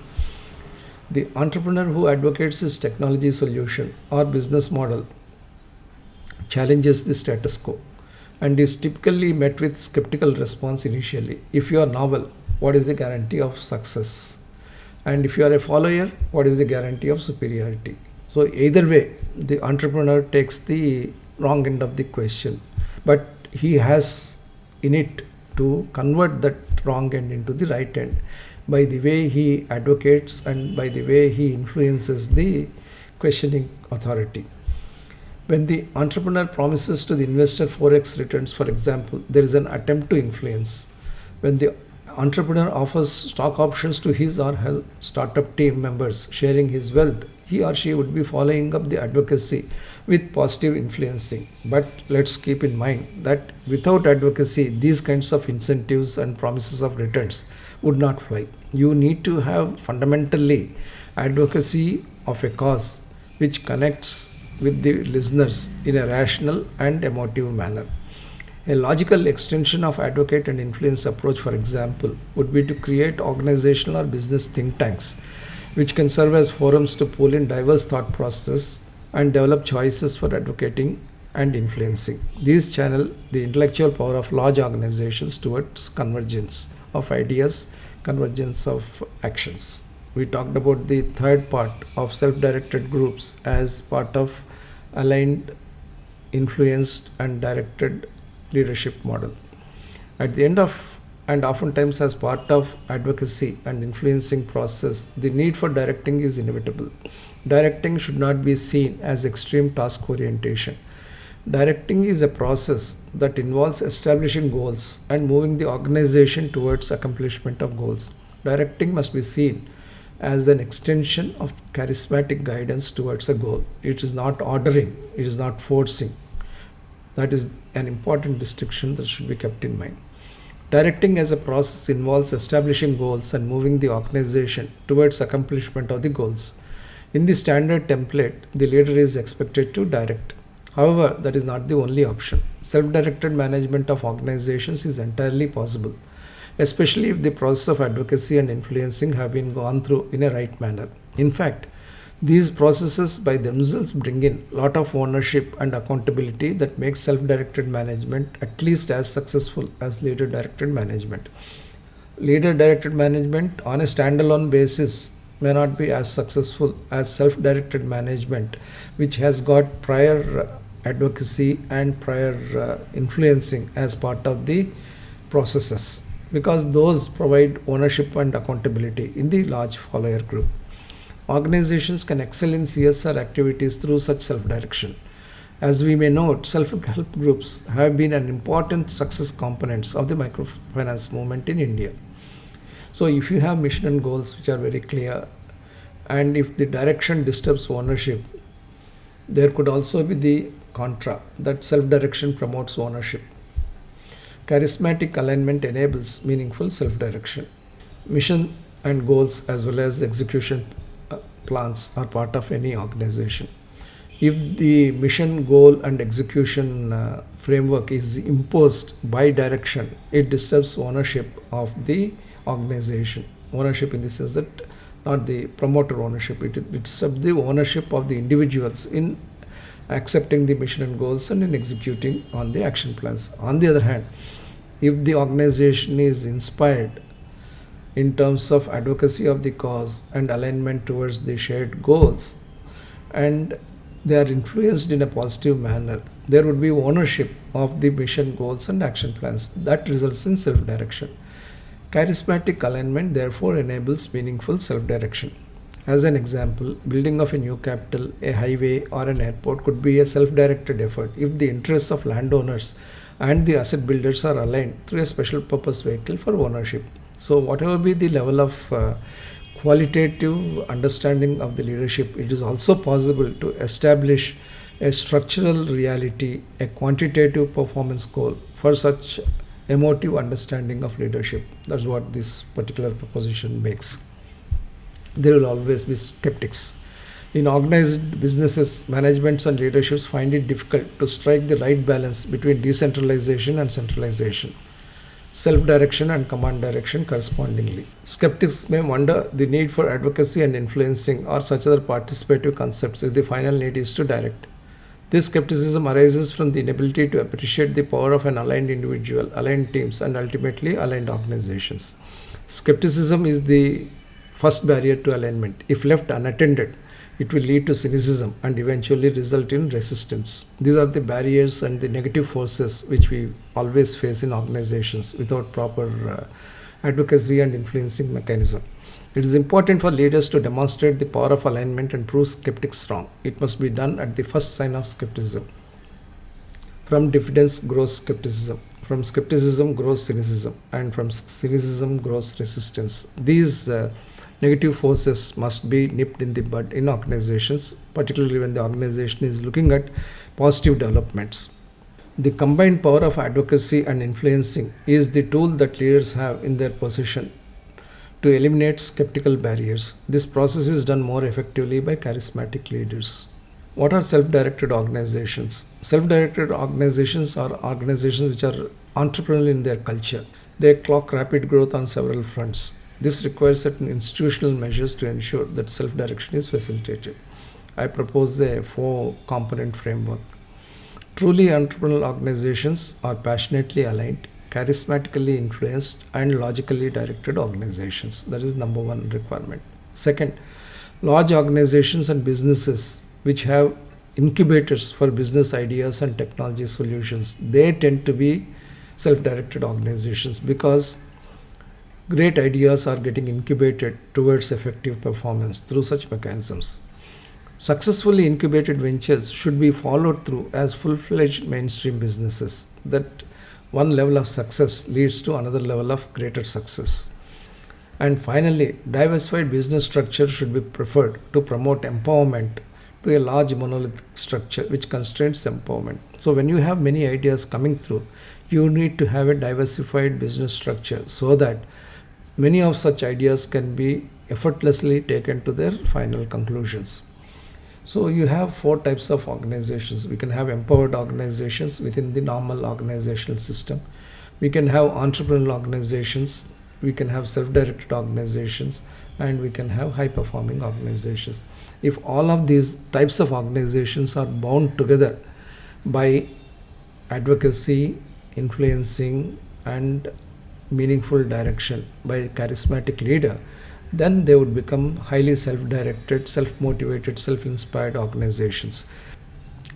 The entrepreneur who advocates his technology solution or business model challenges the status quo and is typically met with skeptical response initially. If you are novel, what is the guarantee of success? And if you are a follower, what is the guarantee of superiority? So either way, the entrepreneur takes the wrong end of the question, but he has in it to convert that wrong end into the right end by the way he advocates and by the way he influences the questioning authority. When the entrepreneur promises to the investor 4x returns, for example, there is an attempt to influence. When the entrepreneur offers stock options to his or her startup team members, sharing his wealth, he or she would be following up the advocacy with positive influencing. But let's keep in mind that without advocacy, these kinds of incentives and promises of returns would not fly. You need to have fundamentally advocacy of a cause which connects with the listeners in a rational and emotive manner. A logical extension of advocate and influence approach, for example, would be to create organizational or business think tanks which can serve as forums to pull in diverse thought process and develop choices for advocating and influencing. These channel the intellectual power of large organizations towards convergence of ideas, convergence of actions. We talked about the third part of self-directed groups as part of aligned, influenced and directed leadership model. At the end of and oftentimes as part of advocacy and influencing process, the need for directing is inevitable. Directing should not be seen as extreme task orientation. Directing is a process that involves establishing goals and moving the organization towards accomplishment of goals. Directing must be seen as an extension of charismatic guidance towards a goal. It is not ordering, it is not forcing. That is an important distinction that should be kept in mind. Directing as a process involves establishing goals and moving the organization towards accomplishment of the goals. In the standard template, the leader is expected to direct. However, that is not the only option. Self-directed management of organizations is entirely possible, especially if the process of advocacy and influencing have been gone through in a right manner. In fact, these processes by themselves bring in a lot of ownership and accountability that makes self-directed management at least as successful as leader-directed management. Leader-directed management on a standalone basis may not be as successful as self-directed management, which has got prior advocacy and prior influencing as part of the processes, because those provide ownership and accountability in the large follower group. Organizations can excel in CSR activities through such self-direction. As we may note, self-help groups have been an important success components of the microfinance movement in India. So if you have mission and goals which are very clear, and if the direction disturbs ownership, there could also be the contra, that self-direction promotes ownership. Charismatic alignment enables meaningful self-direction. Mission and goals as well as execution plans are part of any organization. If the mission, goal and execution framework is imposed by direction, it disturbs ownership of the organization. Ownership in the sense that not the promoter ownership, it disturbs the ownership of the individuals in accepting the mission and goals and in executing on the action plans. On the other hand, if the organization is inspired in terms of advocacy of the cause and alignment towards the shared goals, and they are influenced in a positive manner, there would be ownership of the mission, goals and action plans. That results in self-direction. Charismatic alignment therefore enables meaningful self-direction. As an example, building of a new capital, a highway or an airport could be a self-directed effort if the interests of landowners and the asset builders are aligned through a special purpose vehicle for ownership. So whatever be the level of qualitative understanding of the leadership, it is also possible to establish a structural reality, a quantitative performance goal for such emotive understanding of leadership. That's what this particular proposition makes. There will always be skeptics. In organized businesses, managements and leaderships find it difficult to strike the right balance between decentralization and centralization, self-direction and command direction correspondingly. Skeptics may wonder the need for advocacy and influencing or such other participative concepts if the final need is to direct. This skepticism arises from the inability to appreciate the power of an aligned individual, aligned teams, and ultimately aligned organizations. Skepticism is the first barrier to alignment. If left unattended, it will lead to cynicism and eventually result in resistance. These are the barriers and the negative forces which we always face in organizations without proper advocacy and influencing mechanism. It is important for leaders to demonstrate the power of alignment and prove skeptics wrong. It must be done at the first sign of skepticism. From diffidence grows skepticism. From skepticism grows cynicism. And from cynicism grows resistance. These negative forces must be nipped in the bud in organizations, particularly when the organization is looking at positive developments. The combined power of advocacy and influencing is the tool that leaders have in their possession to eliminate skeptical barriers. This process is done more effectively by charismatic leaders. What are self-directed organizations? Self-directed organizations are organizations which are entrepreneurial in their culture. They clock rapid growth on several fronts. This requires certain institutional measures to ensure that self-direction is facilitated. I propose a 4-component framework. Truly entrepreneurial organizations are passionately aligned, charismatically influenced, and logically directed organizations. That is number 1 requirement. Second, large organizations and businesses which have incubators for business ideas and technology solutions, they tend to be self-directed organizations because great ideas are getting incubated towards effective performance through such mechanisms. Successfully incubated ventures should be followed through as full-fledged mainstream businesses. That one level of success leads to another level of greater success. And finally, diversified business structure should be preferred to promote empowerment to a large monolithic structure which constrains empowerment. So when you have many ideas coming through, you need to have a diversified business structure so that many of such ideas can be effortlessly taken to their final conclusions. So you have 4 types of organizations. We can have empowered organizations within the normal organizational system. We can have entrepreneurial organizations. We can have self-directed organizations, and we can have high-performing organizations. If all of these types of organizations are bound together by advocacy, influencing, and meaningful direction by a charismatic leader, then they would become highly self-directed, self-motivated, self-inspired organizations.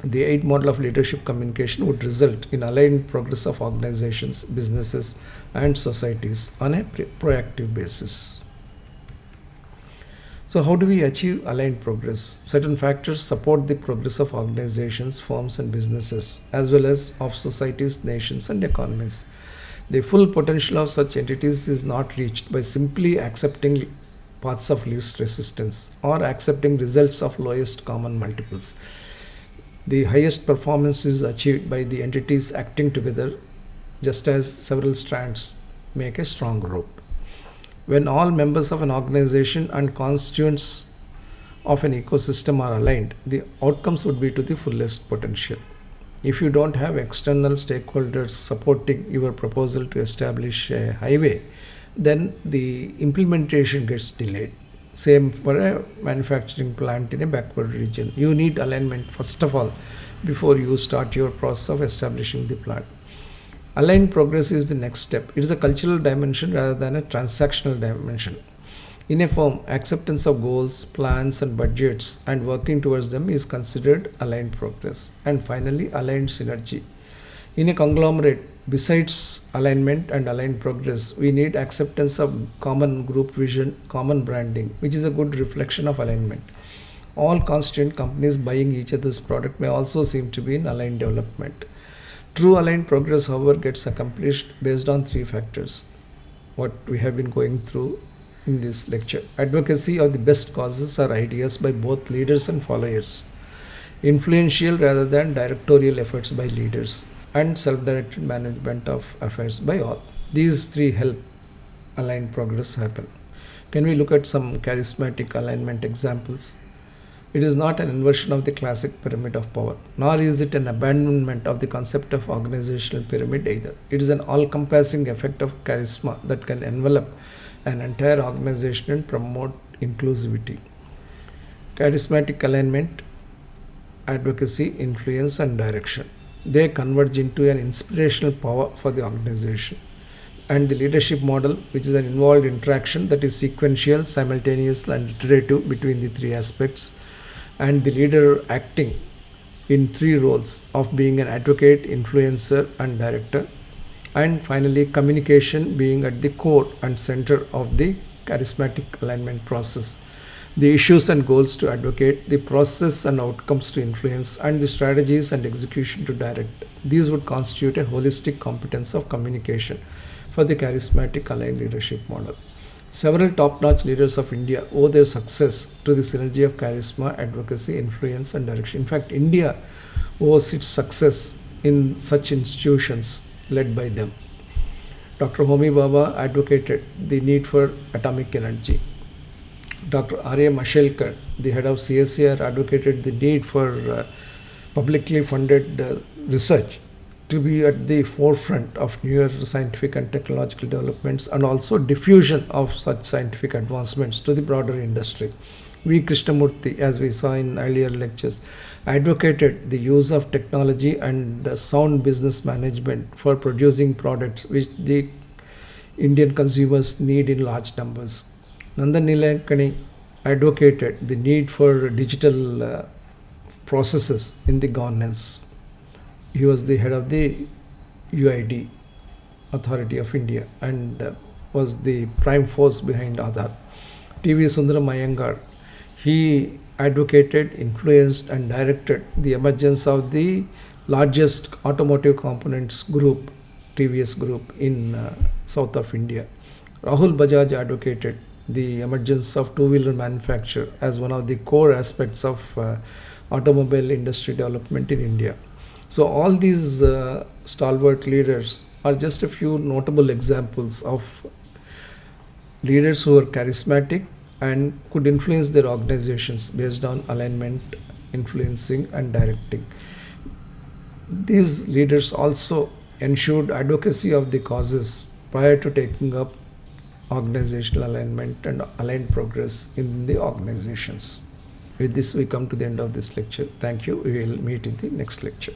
The 8 model of leadership communication would result in aligned progress of organizations, businesses, and societies on a proactive basis. So how do we achieve aligned progress? Certain factors support the progress of organizations, firms and businesses, as well as of societies, nations and economies. The full potential of such entities is not reached by simply accepting paths of least resistance or accepting results of lowest common multiples. The highest performance is achieved by the entities acting together, just as several strands make a strong rope. When all members of an organization and constituents of an ecosystem are aligned, the outcomes would be to the fullest potential. If you don't have external stakeholders supporting your proposal to establish a highway, then the implementation gets delayed. Same for a manufacturing plant in a backward region. You need alignment first of all before you start your process of establishing the plant. Aligned progress is the next step. It is a cultural dimension rather than a transactional dimension. In a firm, acceptance of goals, plans, and budgets and working towards them is considered aligned progress. And finally, aligned synergy. In a conglomerate, besides alignment and aligned progress, we need acceptance of common group vision, common branding, which is a good reflection of alignment. All constituent companies buying each other's product may also seem to be in aligned development. True aligned progress, however, gets accomplished based on three factors, what we have been going through in this lecture. Advocacy of the best causes or ideas by both leaders and followers. Influential rather than directorial efforts by leaders. And self-directed management of affairs by all. These three help aligned progress happen. Can we look at some charismatic alignment examples? It is not an inversion of the classic pyramid of power, nor is it an abandonment of the concept of organizational pyramid either. It is an all-compassing effect of charisma that can envelop an entire organization and promote inclusivity. Charismatic alignment, advocacy, influence and direction. They converge into an inspirational power for the organization. And the leadership model, which is an involved interaction that is sequential, simultaneous and iterative between the three aspects, and the leader acting in three roles of being an advocate, influencer and director. And finally, communication being at the core and center of the charismatic alignment process. The issues and goals to advocate, the process and outcomes to influence, and the strategies and execution to direct. These would constitute a holistic competence of communication for the charismatic aligned leadership model. Several top-notch leaders of India owe their success to the synergy of charisma, advocacy, influence and direction. In fact, India owes its success in such institutions led by them. Dr. Homi Bhabha advocated the need for atomic energy. Dr. R.A. Mashelkar, the head of CSIR, advocated the need for publicly funded research to be at the forefront of newer scientific and technological developments and also diffusion of such scientific advancements to the broader industry. V. Krishnamurthy, as we saw in earlier lectures, advocated the use of technology and sound business management for producing products which the Indian consumers need in large numbers. Nandan Nilekani advocated the need for digital processes in the governance. He was the head of the UID, Authority of India, and was the prime force behind Aadhaar. T.V. Sundaram Iyengar, he advocated, influenced and directed the emergence of the largest automotive components group, TVS group in south of India. Rahul Bajaj advocated the emergence of two-wheeler manufacture as one of the core aspects of automobile industry development in India. So all these stalwart leaders are just a few notable examples of leaders who are charismatic and could influence their organizations based on alignment, influencing and directing. These leaders also ensured advocacy of the causes prior to taking up organizational alignment and aligned progress in the organizations. With this, we come to the end of this lecture. Thank you. We will meet in the next lecture.